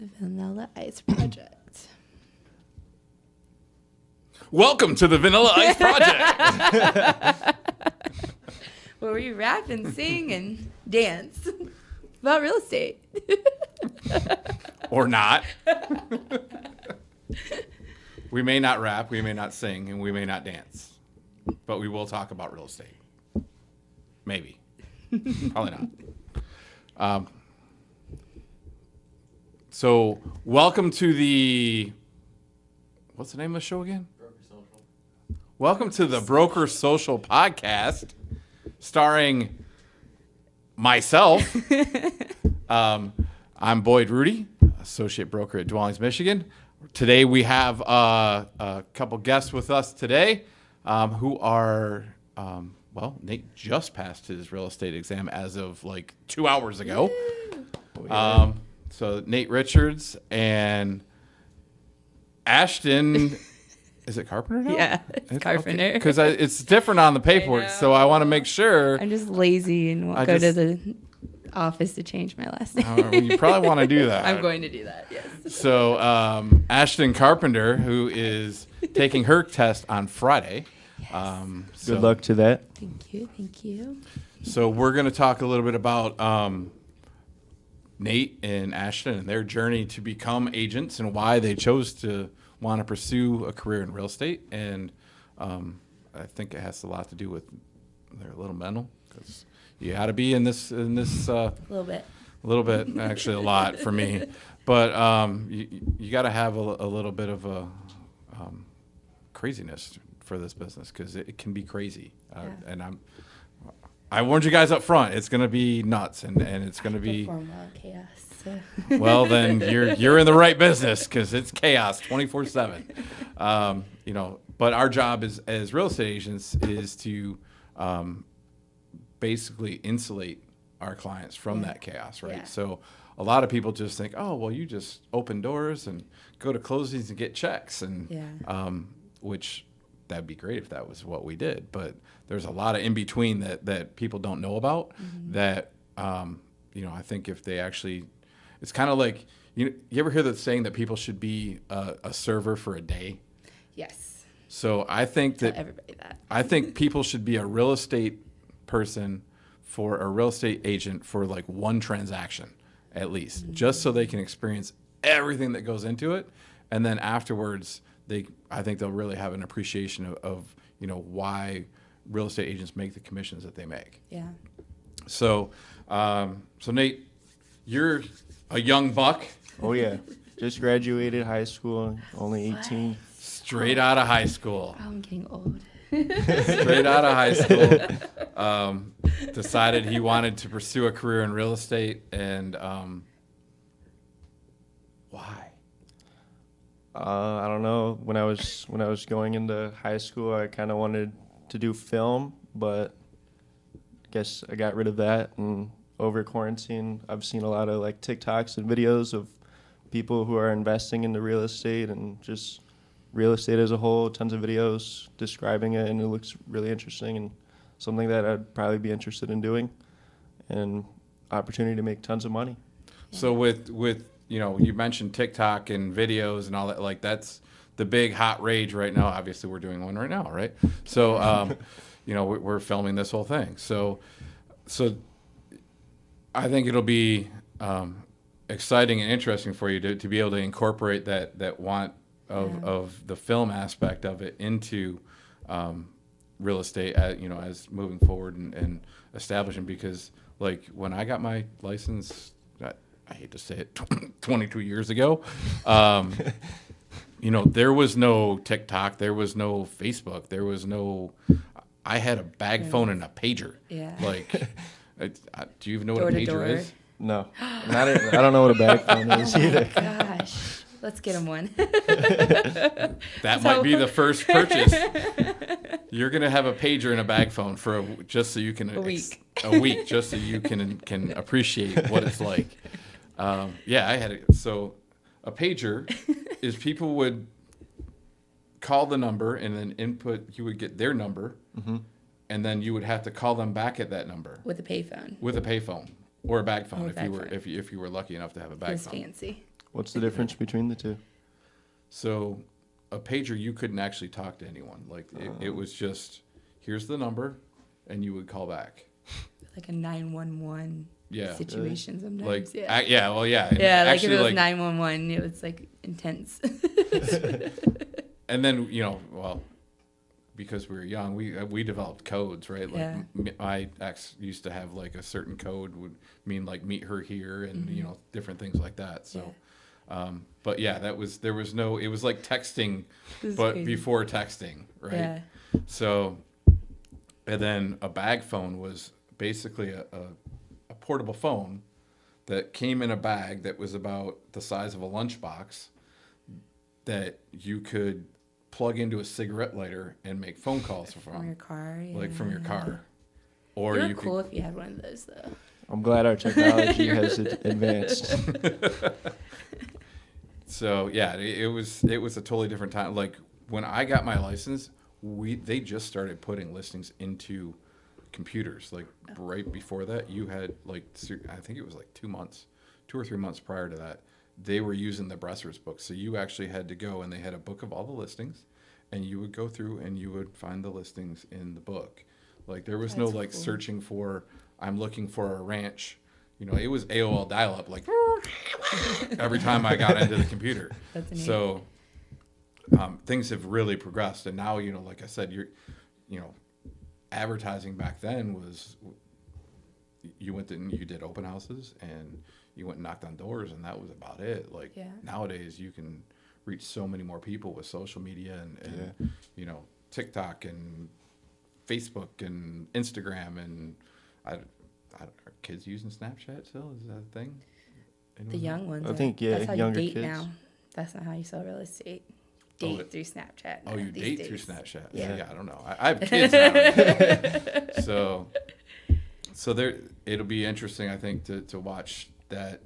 The Vanilla Ice Project. Welcome to the Vanilla Ice Project. Where we rap and sing and dance about real estate. Or not. We may not rap, we may not sing, and we may not dance. But we will talk about real estate. Maybe. Probably not. So, welcome to the... What's the name of the show again? Broker Social. Welcome to the Broker Social podcast, starring myself. I'm Boyd Rudy, associate broker at Dwellings, Michigan. Today we have a couple guests with us today who are, Nate just passed his real estate exam as of like 2 hours ago. So Nate Richards and Ashton, is it Carpenter now? Yeah, it's Carpenter. Because it's different on the paperwork, so I want to make sure. I'm just lazy and won't go to the office to change my last name. You probably want to do that. I'm going to do that, yes. So Ashton Carpenter, who is taking her test on Friday. Yes. Good luck to that. Thank you. So we're going to talk a little bit about Nate and Ashton and their journey to become agents and why they chose to want to pursue a career in real estate. And I think it has a lot to do with their little mental, because you got to be in this a little bit, actually a lot for me. But you got to have a little bit of a craziness for this business, because it can be crazy. And I warned you guys up front. It's going to be nuts, and it's going to be chaos. So. Well, then you're in the right business, because it's chaos 24/7. But our job as real estate agents is to basically insulate our clients from that chaos, right? Yeah. So a lot of people just think, oh, well, you just open doors and go to closings and get checks, and which that'd be great if that was what we did. But there's a lot of in between that people don't know about. That I think if they actually, it's kind of like you ever hear that saying that people should be a server for a day? Yes. So I think Tell everybody that. I think people should be a real estate person for a real estate agent for like one transaction at least, just so they can experience everything that goes into it, and then afterwards I think they'll really have an appreciation of why real estate agents make the commissions that they make. Yeah. So Nate, you're a young buck. Oh, yeah. Just graduated high school, only 18. Straight out of high school. Oh, I'm getting old. Straight out of high school. Decided he wanted to pursue a career in real estate, and why? I don't know. When I was going into high school, I kind of wanted to do film, but I guess I got rid of that. And over quarantine, I've seen a lot of like TikToks and videos of people who are investing into real estate and just real estate as a whole. Tons of videos describing it, and it looks really interesting and something that I'd probably be interested in doing, and opportunity to make tons of money. So with you mentioned TikTok and videos and all that, like that's the big hot rage right now. Obviously, we're doing one right now, right? So, we're filming this whole thing. So I think it'll be exciting and interesting for you to be able to incorporate that want of the film aspect of it into real estate, as moving forward and establishing. Because like when I got my license, I hate to say it, 22 years ago, there was no TikTok, there was no Facebook, there was no. I had a bag phone and a pager. Yeah. Like, do you even know what a pager is? No, I don't know what a bag phone is either. Gosh. Let's get him one. That might be the first purchase. You're gonna have a pager and a bag phone for just so you can a week, just so you can appreciate what it's like. I had it. So a pager is people would call the number and then input. You would get their number, and then you would have to call them back at that number with a payphone. With a payphone or a bag phone Or if you were lucky enough to have a bag phone. Fancy. What's the difference between the two? So a pager, you couldn't actually talk to anyone. Like it was just, here's the number, and you would call back. Like a 911 Yeah. situation sometimes. Like, yeah. yeah, well, yeah. And Yeah, like if actually, it was 911, it was like intense. and then, well, because we were young, we developed codes, right? Like Yeah. my ex used to have like a certain code would mean like meet her here and, Mm-hmm. different things like that. So, but yeah, there was no, it was like texting, This is but crazy. before texting, right? Yeah. So, and then a bag phone was basically a portable phone that came in a bag that was about the size of a lunchbox that you could plug into a cigarette lighter and make phone calls From your car. Yeah. like from your car. Or They were you cool if you had one of those, though. I'm glad our technology has advanced. So yeah, it was a totally different time. Like when I got my license, they just started putting listings into computers. Like right before that, you had like, I think it was like 2 or 3 months prior to that, they were using the Bresser's book. So you actually had to go and they had a book of all the listings, and you would go through and you would find the listings in the book. Like there was no That's like cool. searching for, I'm looking for a ranch. It was AOL dial-up, like every time I got into the computer. That's neat. So things have really progressed, and now like I said, advertising back then was you went and you did open houses and you went and knocked on doors, and that was about it. Like Yeah. nowadays, you can reach so many more people with social media and TikTok and Facebook and Instagram and are kids using Snapchat still? Is that a thing? The young ones. I think, yeah, That's how younger you date kids. now. That's not how you sell real estate. Oh, Date it- through Snapchat. Oh, you these date days. through Snapchat? Yeah. Yeah, I don't know. I have kids now. So there, it'll be interesting, I think, to watch that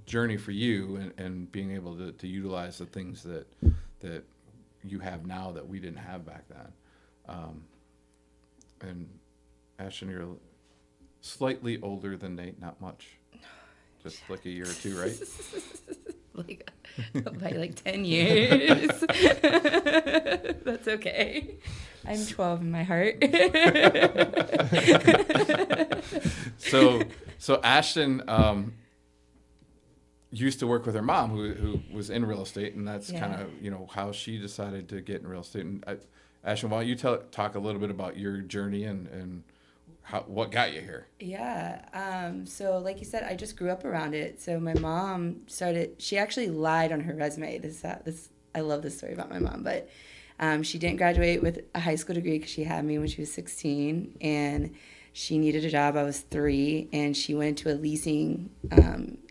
journey for you and being able to utilize the things that you have now that we didn't have back then. And Ashton, you're slightly older than Nate, not much. Just like a year or two, right? Like by like 10 years. That's okay. I'm 12 in my heart. So Ashton used to work with her mom, who was in real estate, and that's Yeah. kind of how she decided to get in real estate. And Ashton, why don't you talk a little bit about your journey and what got you here? Yeah. So like you said, I just grew up around it. So my mom she actually lied on her resume. I love this story about my mom, but she didn't graduate with a high school degree because she had me when she was 16, and she needed a job. I was 3, and she went to a leasing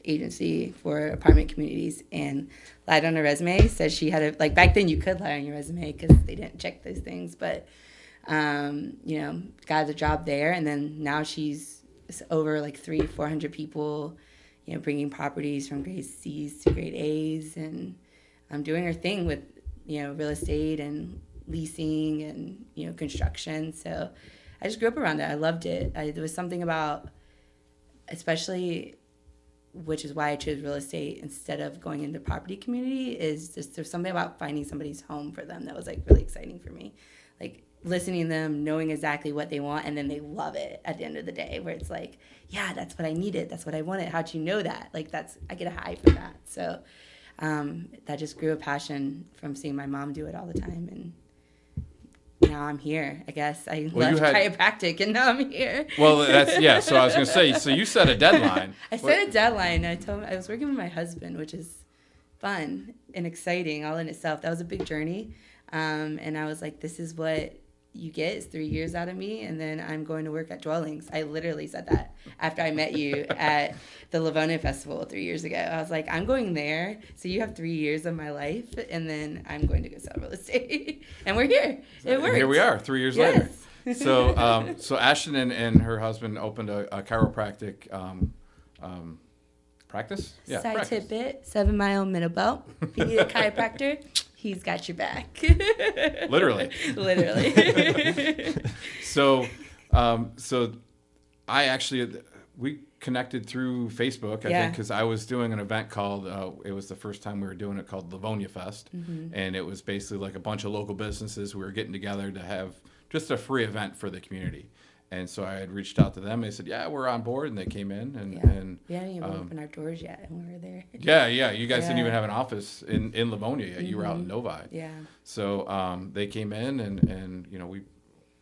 agency for apartment communities and lied on her resume. Said she had back then you could lie on your resume because they didn't check those things, but got a job there, and then now she's over like 300-400 people, bringing properties from grade C's to grade A's, and doing her thing with real estate and leasing and construction. So I just grew up around it. I loved it. There was something about, especially, which is why I chose real estate instead of going into property community, is just there's something about finding somebody's home for them that was like really exciting for me. Like listening to them, knowing exactly what they want, and then they love it at the end of the day, where it's like, yeah, that's what I needed. That's what I wanted. How'd you know that? Like I get a high from that. So that just grew a passion from seeing my mom do it all the time. And now I'm here. I guess I left chiropractic and now I'm here. Well, so I was going to say, so you set a deadline. I set a deadline. I told him I was working with my husband, which is fun and exciting all in itself. That was a big journey. And I was like, this is what you get is 3 years out of me, and then I'm going to work at Dwellings. I literally said that after I met you at the Livonia Festival 3 years ago. I was like, I'm going there, so you have 3 years of my life, and then I'm going to go sell real estate. And we're here. It worked. Here we are, 3 years later. So Ashton and her husband opened a chiropractic practice? Yeah, Side practice. tidbit, 7 Mile Middle Belt. If you need a chiropractor, he's got your back. Literally. Literally. So I actually, we connected through Facebook, I Yeah. think, because I was doing an event called, it was the first time we were doing it, called Livonia Fest. And it was basically like a bunch of local businesses. We were getting together to have just a free event for the community. And so I had reached out to them. They said, yeah, we're on board. And they came in. And we hadn't even opened our doors yet, and we were there. yeah, you guys didn't Yeah. even have an office in Livonia yet. You were out in Novi. Yeah, So they came in, and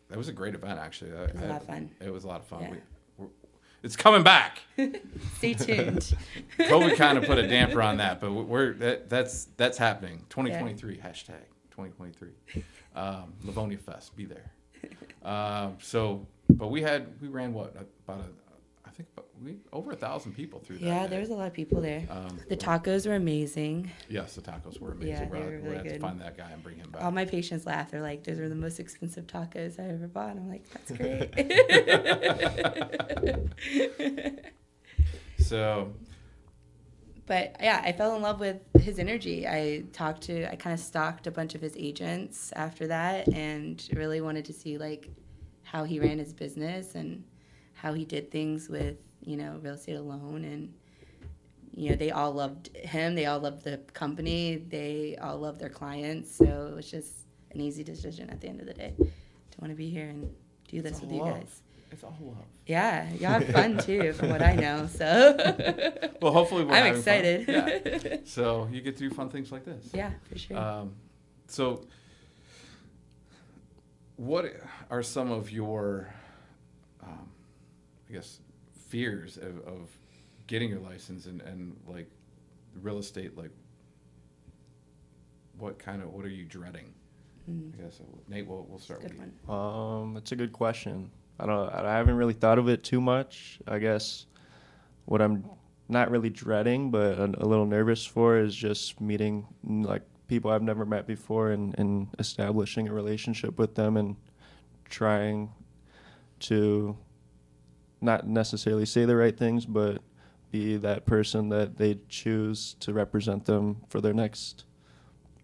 that was a great event, actually. it was a lot of fun. It was a lot of fun. Yeah. It's coming back. Stay tuned. COVID kind of put a damper on that, but that's happening. 2023 hashtag 2023. Livonia Fest, be there. But we ran what, over 1,000 people through that. Yeah, day. there was a lot of people there. The tacos were amazing. Yes, the tacos were amazing. Yeah, they we're were gonna really have to good. find that guy and bring him back. All my patients laugh. They're like, "Those are the most expensive tacos I ever bought." I'm like, "That's great." So, But yeah, I fell in love with his energy. I kind of stalked a bunch of his agents after that, and really wanted to see like how he ran his business and how he did things with real estate alone. And they all loved him. They all loved the company. They all loved their clients. So it was just an easy decision at the end of the day to want to be here and do this with you guys. It's all love. Yeah, you have fun too, from what I know. So Well, hopefully we're I'm having fun. excited. Yeah. So you get to do fun things like this. Yeah, for sure. So what are some of your, I guess, fears of getting your license and like real estate? Like, what are you dreading? I guess, Nate, we'll start with Good you. one. That's a good question. I haven't really thought of it too much. I guess what I'm not really dreading, but a little nervous for is just meeting like people I've never met before and establishing a relationship with them and trying to not necessarily say the right things, but be that person that they choose to represent them for their next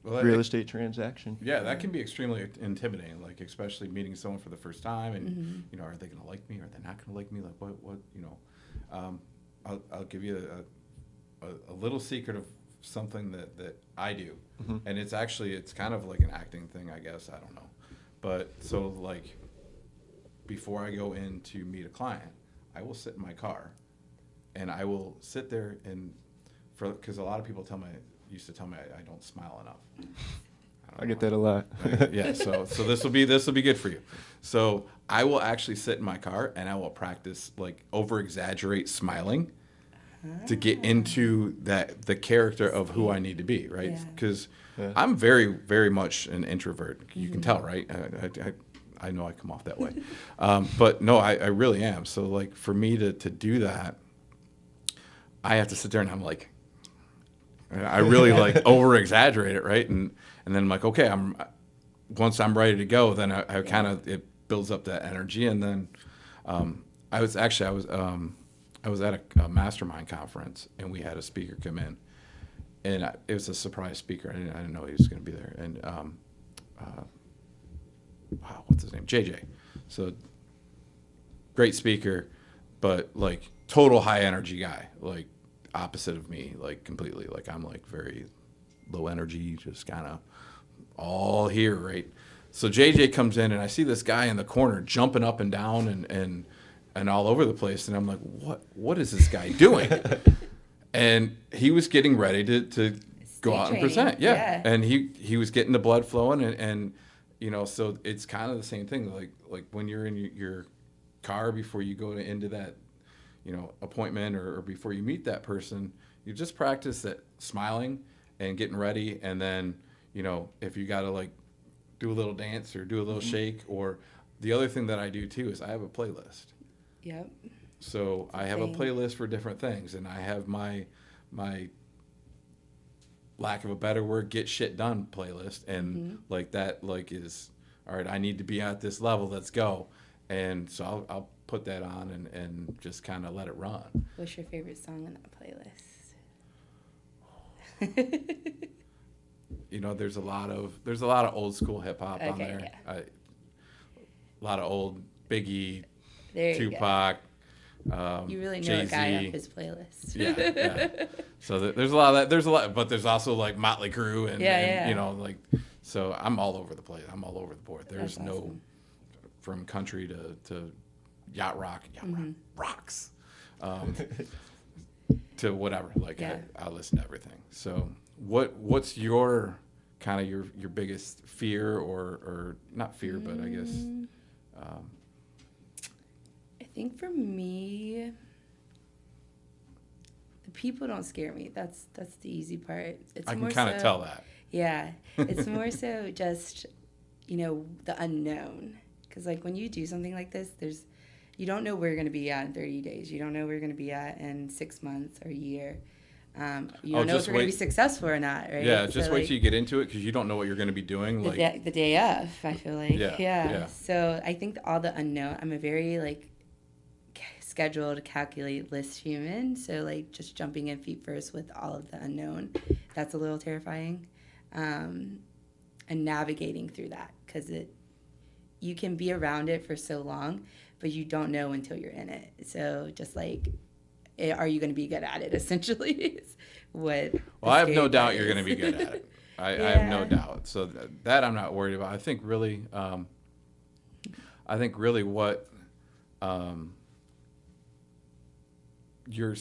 real estate transaction. Yeah, that can be extremely intimidating, like especially meeting someone for the first time, and are they going to like me? Are they not going to like me? Like what? I'll give you a little secret of something that I do, and it's kind of like an acting thing, I guess. I don't know, but so like before I go in to meet a client, I will sit in my car, and I will sit there because a lot of people used to tell me I don't smile enough. I get that a lot. Yeah, so this will be good for you. So I will actually sit in my car and I will practice like over exaggerate smiling to get into the character of who I need to be, right? Because I'm very, very much an introvert. You can tell, right? I know I come off that way, but no, I really am. So like for me to do that, I have to sit there and I'm like, I really like over exaggerate it, right? And then I'm like, okay, once I'm ready to go, then I kind of, it builds up that energy. And then I was at a mastermind conference, and we had a speaker come in, and it was a surprise speaker. I didn't know he was going to be there. And wow, what's his name? JJ. So great speaker, but like total high energy guy, like opposite of me, like completely. Like I'm like very low energy, just kind of all here, right? So JJ comes in, and I see this guy in the corner jumping up and down and all over the place, and I'm like, what is this guy doing? And he was getting ready to go out and present, yeah. And he was getting the blood flowing, and so it's kind of the same thing, like when you're in your car before you go into that appointment or before you meet that person, you just practice that smiling and getting ready, and then if you got to like do a little dance or do a little shake, or the other thing that I do too is I have a playlist. Yep. So I have a playlist for different things, and I have my lack of a better word, get shit done playlist, and like that like is all right. I need to be at this level. Let's go. And so I'll put that on and just kind of let it run. What's your favorite song on that playlist? There's a lot of old school hip hop on there. Yeah. A lot of old Biggie, There you Tupac, You really know Jay-Z. a guy off his playlist. Yeah. So there's a lot of that. There's a lot, but there's also like Motley Crue and, Yeah. you know, like, so I'm all over the place. I'm all over the board. There's That's no, awesome. from country to yacht rock, rocks, to whatever. Like Yeah. I listen to everything. So what's your kind of your biggest fear or not fear, but I guess, I think for me, the people don't scare me. That's the easy part. It's I can more kind of so- tell that. Yeah, it's more so just, you know, the unknown. Because like when you do something like this, you don't know where you're going to be at in 30 days. You don't know where you're going to be at in 6 months or a year. You don't know if you're going to be successful or not, right? Yeah, just So, wait like, till you get into it because you don't know what you're going to be doing. Like the day of, I feel like. Yeah. So I think all the unknown, I'm a very like scheduled, calculate, list human. So like just jumping in feet first with all of the unknown, that's a little terrifying. And navigating through that because you can be around it for so long, but you don't know until you're in it. So just like, are you going to be good at it? Essentially, is what. Well, I have no doubt you're going to be good at it. I have no Yeah. doubt. So that I'm not worried about. I think really what you're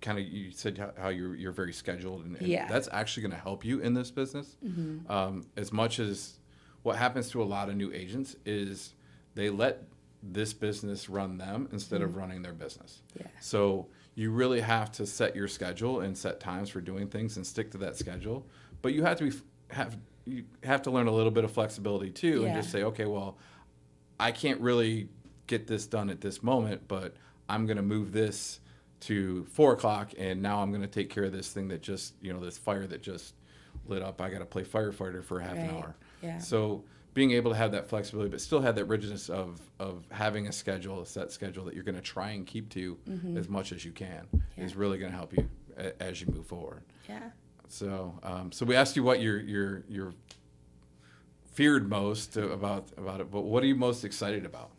kind of, you said how you're very scheduled, and Yeah. that's actually going to help you in this business. As much as what happens to a lot of new agents is they let this business run them instead of running their business. Yeah. So you really have to set your schedule and set times for doing things and stick to that schedule. But you have to you have to learn a little bit of flexibility too, and Yeah. just say, okay, well, I can't really get this done at this moment, but I'm going to move this to 4:00, and now I'm going to take care of this thing that just, you know, this fire that just lit up. I got to play firefighter for half an Right. hour. Yeah. So being able to have that flexibility, but still have that rigidness of having a schedule, a set schedule that you're going to try and keep to as much as you can is really going to help you as you move forward. Yeah. So, so we asked you what you're feared most about it, but what are you most excited about?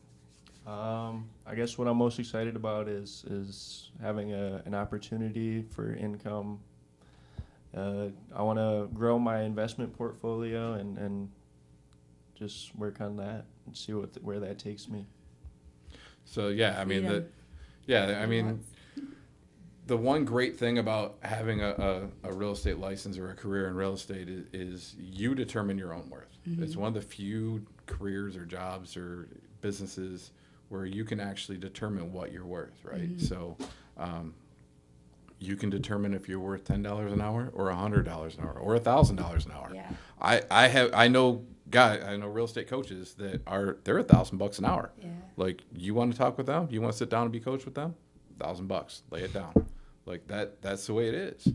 I guess what I'm most excited about is having an opportunity for income. I want to grow my investment portfolio and just work on that and see where that takes me. So yeah, I mean Freedom. I mean, the one great thing about having a real estate license or a career in real estate is you determine your own worth. It's one of the few careers or jobs or businesses where you can actually determine what you're worth, right? So you can determine if you're worth $10 an hour or $100 an hour or $1,000 an hour. Yeah. I know real estate coaches that they're $1,000 an hour. Yeah. Like, you want to talk with them? You want to sit down and be coached with them? $1,000, lay it down. Like that's the way it is.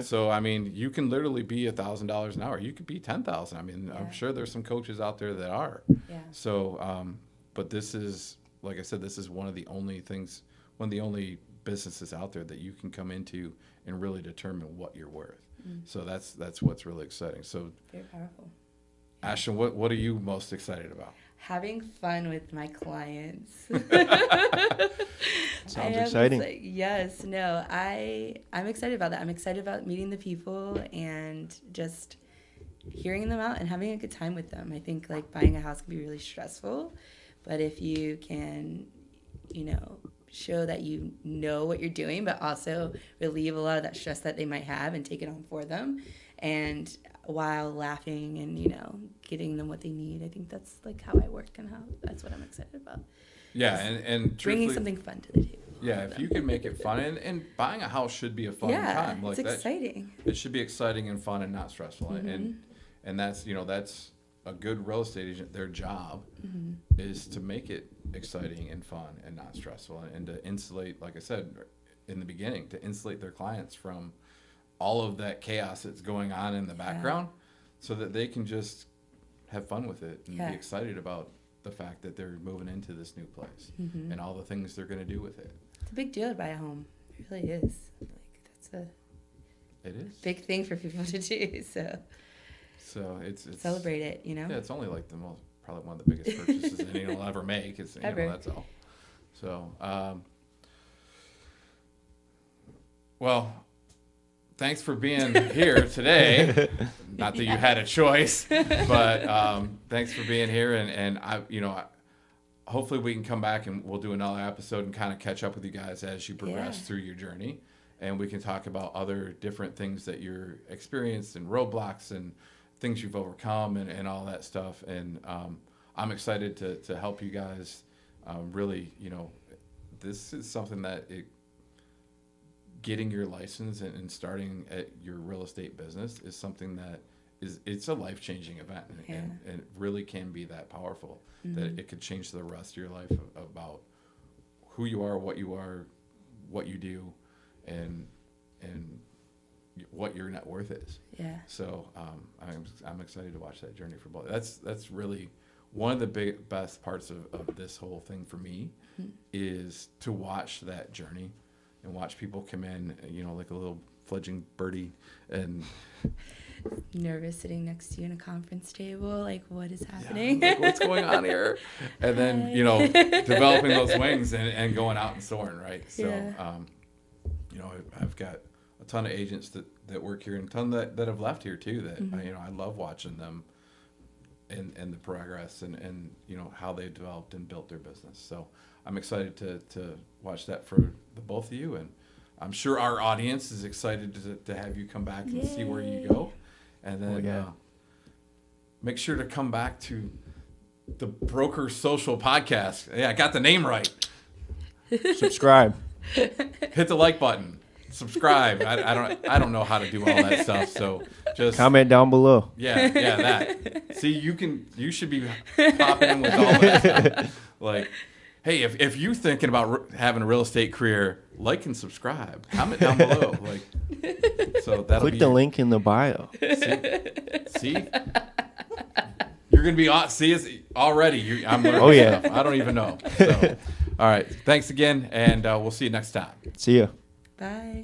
So I mean, you can literally be $1,000 an hour. You could be 10,000. I mean, I'm sure there's some coaches out there that are. Yeah. So, but this is, like I said, this is one of the only businesses out there that you can come into and really determine what you're worth. So that's what's really exciting. So, Very powerful. Ashton, what are you most excited about? Having fun with my clients. Sounds exciting. Yes, no, I'm excited about that. I'm excited about meeting the people and just hearing them out and having a good time with them. I think like buying a house can be really stressful, but if you can, you know, show that you know what you're doing, but also relieve a lot of that stress that they might have and take it on for them, and while laughing and, you know, getting them what they need. I think that's like how I work and that's what I'm excited about. Yeah, and Bringing truthfully, something fun to the table. yeah, if you can make it fun, and buying a house should be a fun time. Like it's exciting. It should be exciting and fun and not stressful. And that's, you know, that's a good real estate agent. Their job is to make it exciting and fun and not stressful, and to insulate, like I said in the beginning, to insulate their clients from all of that chaos that's going on in the background, so that they can just have fun with it and be excited about the fact that they're moving into this new place and all the things they're going to do with it. It's a big deal to buy a home. It really is. Like that's It is. big thing for people to do. So it's Celebrate it, you know? Yeah, it's only like probably one of the biggest purchases anyone will ever make. It's, you know, Ever. that's all. So, Well, thanks for being here today. Not that you had a choice, but thanks for being here. And hopefully we can come back and we'll do another episode and kind of catch up with you guys as you progress through your journey. And we can talk about other different things that you're experienced and roadblocks and things you've overcome and all that stuff. And I'm excited to help you guys. Really, this is something that getting your license and starting at your real estate business is something that it's a life-changing event, and it really can be that powerful that it could change the rest of your life about who you are, what you do, and what your net worth is. Yeah. So I'm excited to watch that journey for both. That's really one of the best parts of this whole thing for me is to watch that journey and watch people come in, like a little fledgling birdie and nervous sitting next to you in a conference table, like what is happening? Like, what's going on here? And then, developing those wings and going out and soaring, right? So, I've got a ton of agents that work here and a ton that have left here too that, I love watching them and the progress and how they've developed and built their business. So I'm excited to watch that for the both of you, and I'm sure our audience is excited to have you come back and see where you go. And then make sure to come back to the Broker Social Podcast. Yeah, I got the name right. Subscribe. Hit the like button. Subscribe. I don't know how to do all that stuff. So just comment down below. Yeah, that. See, you should be popping in with all that stuff. Like, hey, if you're thinking about having a real estate career, like and subscribe. Comment down below. So that'll click the link in the bio. See? You're gonna be already. I'm learning stuff. I don't even know. So, all right. Thanks again, and we'll see you next time. See ya. Bye.